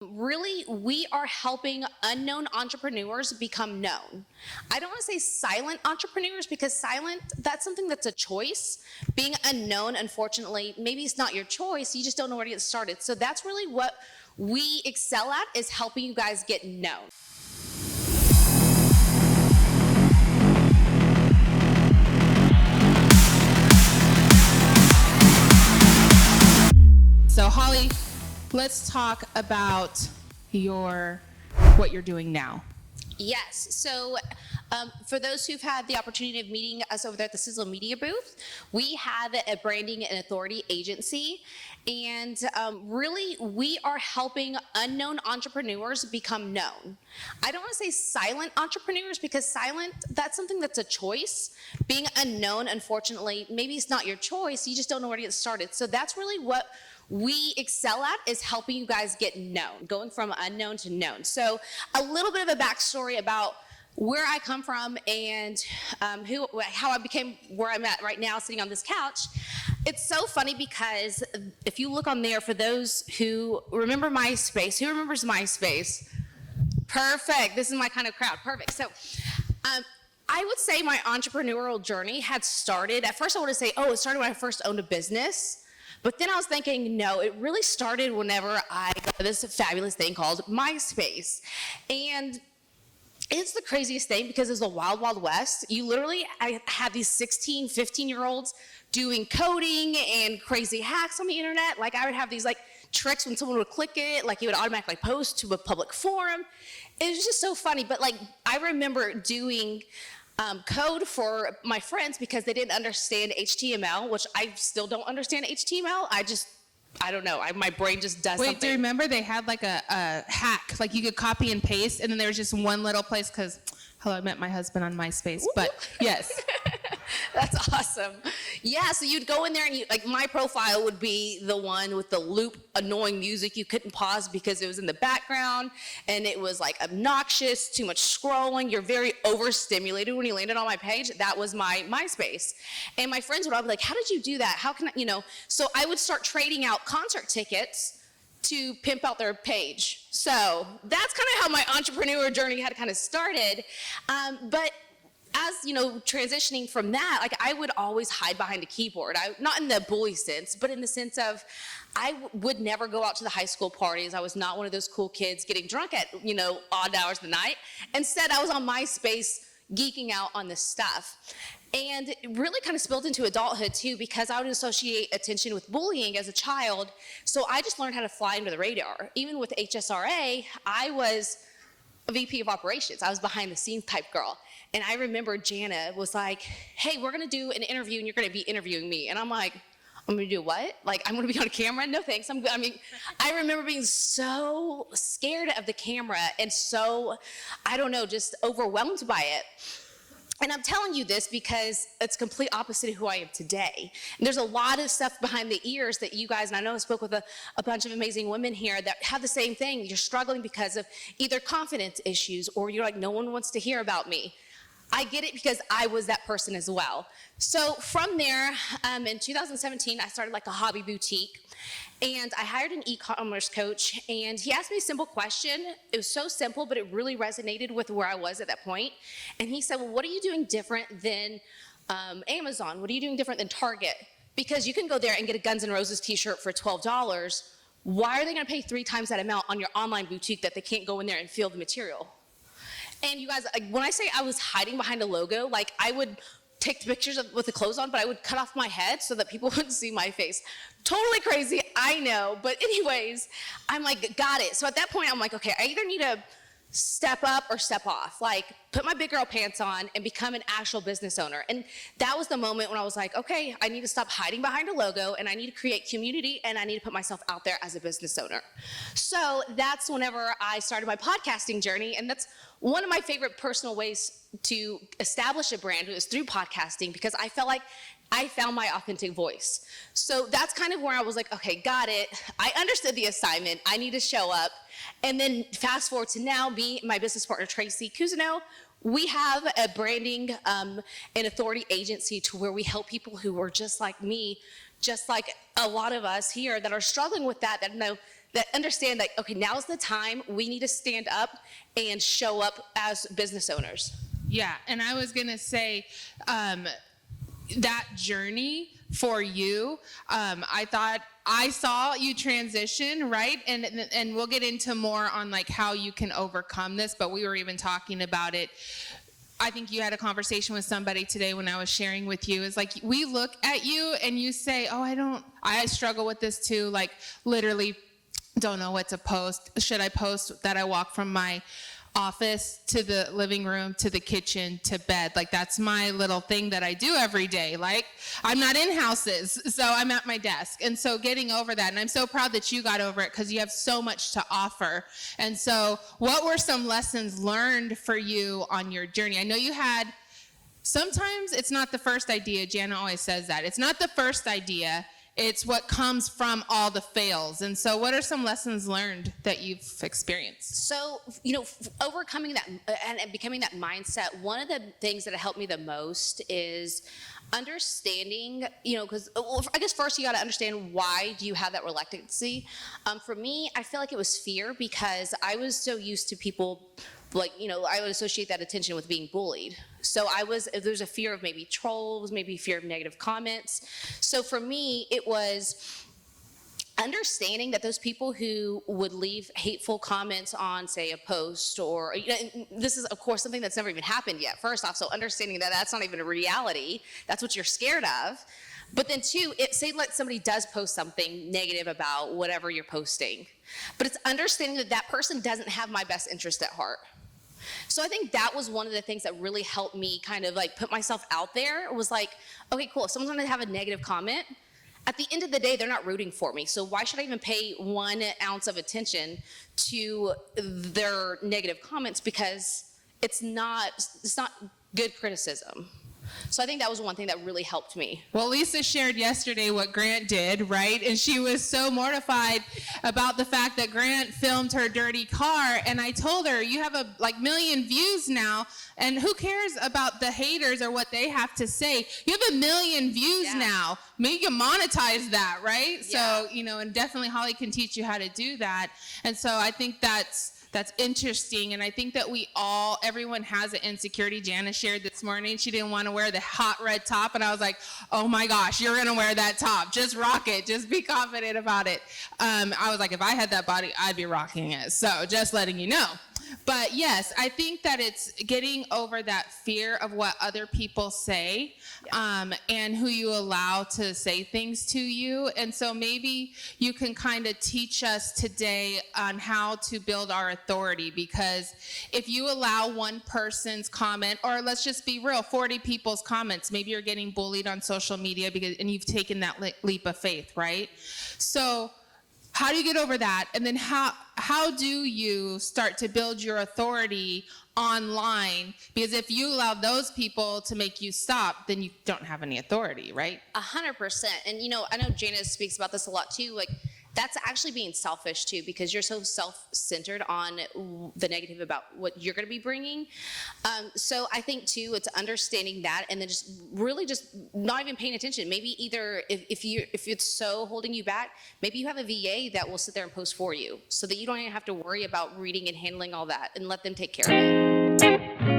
Really, we are helping unknown entrepreneurs become known. I don't want to say silent entrepreneurs because silent, that's something that's a choice. Being unknown, unfortunately, maybe it's not your choice. You just don't know where to get started. So that's really what we excel at, is helping you guys get known. So Holly, let's talk about what you're doing now. Yes. So for those who've had the opportunity of meeting us over there at the Sizzle Media booth, we have a branding and authority agency. And really, we are helping unknown entrepreneurs become known. I don't want to say silent entrepreneurs because silent, that's something that's a choice. Being unknown, unfortunately, maybe it's not your choice. You just don't know where to get started. So that's really what we excel at, is helping you guys get known, going from unknown to known. So a little bit of a backstory about where I come from and how I became where I'm at right now, sitting on this couch. It's so funny because if you look on there, for those who remember MySpace, who remembers MySpace? Perfect. This is my kind of crowd. Perfect. So I would say my entrepreneurial journey had started, at first I want to say, it started when I first owned a business. But then I was thinking, no, it really started whenever I got this fabulous thing called MySpace. And it's the craziest thing because it's the wild, wild west. I had these 16, 15-year-olds doing coding and crazy hacks on the internet. Like I would have these tricks when someone would click it, like it would automatically post to a public forum. It was just so funny. But I remember doing code for my friends because they didn't understand HTML, which I still don't understand HTML. I don't know. My brain just does something. Wait, do you remember they had a hack? Like you could copy and paste, and then there was just one little place because, hello, I met my husband on MySpace. But yes. That's awesome. Yeah, so you'd go in there and my profile would be the one with the loop annoying music you couldn't pause because it was in the background and it was obnoxious, too much scrolling. You're very overstimulated when you landed on my page. That was my MySpace. And my friends would all be like, how did you do that? How can I, So I would start trading out concert tickets to pimp out their page. So that's kind of how my entrepreneur journey had kind of started. But as transitioning from that, I would always hide behind a keyboard. Not in the bully sense, but in the sense of I would never go out to the high school parties. I was not one of those cool kids getting drunk at odd hours of the night. Instead, I was on MySpace geeking out on this stuff. And it really kind of spilled into adulthood too, because I would associate attention with bullying as a child. So I just learned how to fly under the radar. Even with HSRA, I was a VP of operations. I was behind the scenes type girl. And I remember Jana was like, hey, we're gonna do an interview and you're gonna be interviewing me. And I'm like, I'm gonna do what? I'm gonna be on camera? No thanks, I'm good. I remember being so scared of the camera and so, I don't know, just overwhelmed by it. And I'm telling you this because it's complete opposite of who I am today. And there's a lot of stuff behind the ears that you guys, and I know I spoke with a bunch of amazing women here that have the same thing. You're struggling because of either confidence issues or you're like, no one wants to hear about me. I get it because I was that person as well. So from there, in 2017, I started a hobby boutique. And I hired an e-commerce coach, and he asked me a simple question. It was so simple, but it really resonated with where I was at that point. And he said, well, what are you doing different than Amazon? What are you doing different than Target? Because you can go there and get a Guns N' Roses t-shirt for $12. Why are they gonna pay 3 times that amount on your online boutique that they can't go in there and feel the material? And you guys, when I say I was hiding behind a logo, I would take pictures with the clothes on, but I would cut off my head so that people wouldn't see my face. Totally crazy, I know. But anyways, I'm like, got it. So at that point, I'm like, okay, I either need to step up or step off. Put my big girl pants on and become an actual business owner. And that was the moment when I was like, okay, I need to stop hiding behind a logo and I need to create community and I need to put myself out there as a business owner. So that's whenever I started my podcasting journey, and that's one of my favorite personal ways to establish a brand was through podcasting, because I felt like I found my authentic voice. So that's kind of where I was like, okay, got it. I understood the assignment. I need to show up. And then fast forward to now, me and my business partner, Tracy Cousineau, we have a branding and authority agency to where we help people who are just like me, just like a lot of us here that are struggling with that know that understand that, okay, now's the time we need to stand up and show up as business owners. Yeah, and I was gonna say, that journey for you, I saw you transition, right? And we'll get into more on like how you can overcome this, but we were even talking about it. I think you had a conversation with somebody today when I was sharing with you. Is like, we look at you and you say, oh, I struggle with this too. Like, literally don't know what to post. Should I post that I walk from my office to the living room to the kitchen to bed? Like, that's my little thing that I do every day. Like, I'm not in houses, so I'm at my desk. And so getting over that, and I'm so proud that you got over it because you have so much to offer. And so what were some lessons learned for you on your journey? I know you had, sometimes it's not the first idea. Jana always says that. It's not the first idea. It's what comes from all the fails. And so what are some lessons learned that you've experienced? So, overcoming that and becoming that mindset, one of the things that helped me the most is understanding, because I guess first you got to understand, why do you have that reluctancy? For me, I feel like it was fear, because I was so used to people, like, I would associate that attention with being bullied. So there's a fear of maybe trolls, maybe fear of negative comments. So for me, it was understanding that those people who would leave hateful comments on, say, a post, or, this is, of course, something that's never even happened yet, first off. So understanding that that's not even a reality, that's what you're scared of. But then two, say like somebody does post something negative about whatever you're posting, but it's understanding that that person doesn't have my best interest at heart. So I think that was one of the things that really helped me kind of like put myself out there. It was like, okay, cool, if someone's gonna have a negative comment, at the end of the day, they're not rooting for me. So why should I even pay 1 ounce of attention to their negative comments? Because it's not good criticism. So I think that was one thing that really helped me. Well, Lisa shared yesterday what Grant did, right? And she was so mortified about the fact that Grant filmed her dirty car. And I told her, you have a million views now, and who cares about the haters or what they have to say? You have 1 million views now. Maybe you can monetize that, right? Yeah. So, and definitely Holly can teach you how to do that. And so I think that's interesting. And I think that everyone has an insecurity. Jana shared this morning, she didn't want to wear the hot red top. And I was like, oh my gosh, you're going to wear that top. Just rock it. Just be confident about it. I was like, if I had that body, I'd be rocking it. So just letting you know. But yes, I think that it's getting over that fear of what other people say, and who you allow to say things to you. And so maybe you can kind of teach us today on how to build our authority, because if you allow one person's comment, or let's just be real, 40 people's comments, maybe you're getting bullied on social media and you've taken that leap of faith, right? So how do you get over that? And then how do you start to build your authority online? Because if you allow those people to make you stop, then you don't have any authority, right? 100%. And I know Jana speaks about this a lot too. Like, that's actually being selfish too, because you're so self-centered on the negative about what you're going to be bringing. So I think too, it's understanding that, and then just really just not even paying attention. Maybe either if it's so holding you back, maybe you have a VA that will sit there and post for you, so that you don't even have to worry about reading and handling all that, and let them take care of it.